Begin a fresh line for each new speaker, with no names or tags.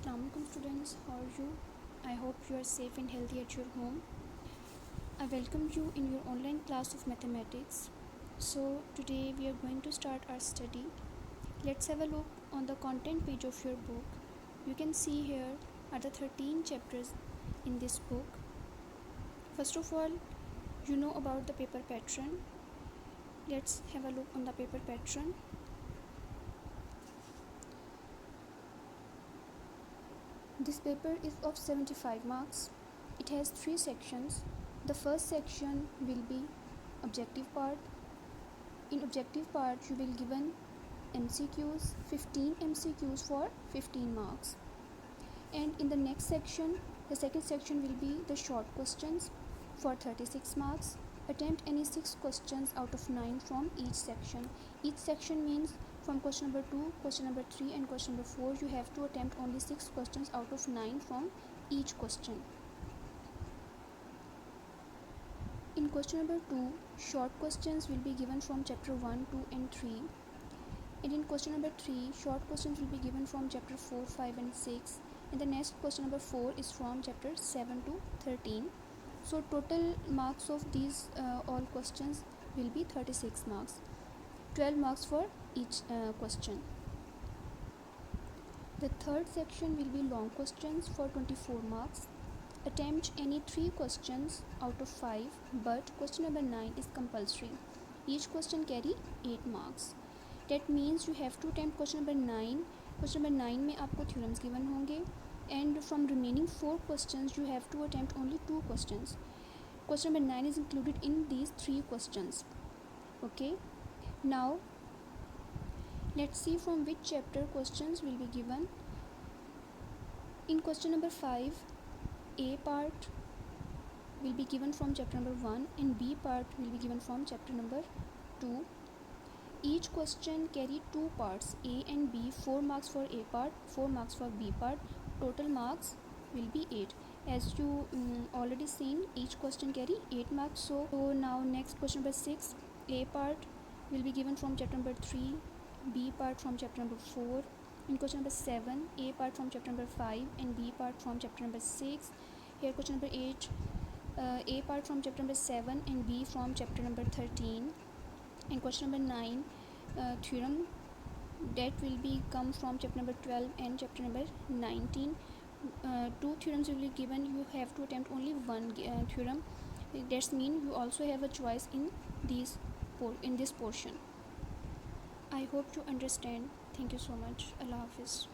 Assalamualaikum students, how are you? I hope you are safe and healthy at your home. I welcome you in your online class of mathematics. So today we are going to start our study. Let's have a look on the content page of your book. You can see here are the 13 chapters in this book. First of all, you know about the paper pattern. Let's have a look on the paper pattern. This paper is of 75 marks. It has 3 sections. The first section will be objective part. In objective part, you will given MCQs, 15 MCQs for 15 marks. And in the next section, the second section will be the short questions for 36 marks. Attempt any 6 questions out of 9 from each section. Each section means from question number 2, question number 3 and question number 4, you have to attempt only 6 questions out of 9 from each question. In question number 2, short questions will be given from chapter 1, 2 and 3. And in question number 3, short questions will be given from chapter 4, 5 and 6. And the next question number 4 is from chapter 7 to 13. So total marks of these all questions will be 36 marks. 12 marks for each question. The third section will be long questions for 24 marks. Attempt any 3 questions out of 5, but question number 9 is compulsory. Each question carry 8 marks. That means you have to attempt question number 9. Question number 9 में आपको theorems given होंगे, and from remaining 4 questions you have to attempt only 2 questions. Question number 9 is included in these 3 questions. Okay, now let's see from which chapter questions will be given. In question number 5, A part will be given from chapter number 1 and B part will be given from chapter number 2. Each question carry 2 parts, A and B, 4 marks for A part, 4 marks for B part. Total marks will be 8. As you already seen, each question carry 8 marks. So now next question number 6, A part will be given from chapter number 3, B part from chapter number 4. In question number 7, A part from chapter number 5 and B part from chapter number 6. Here question number 8, A part from chapter number 7 and B from chapter number 13. And question number 9, theorem that will be come from chapter number 12 and chapter number 19. 2 theorems will be given. You have to attempt only one theorem. That means you also have a choice in this portion. I hope you understand. Thank you so much. Allah Hafiz.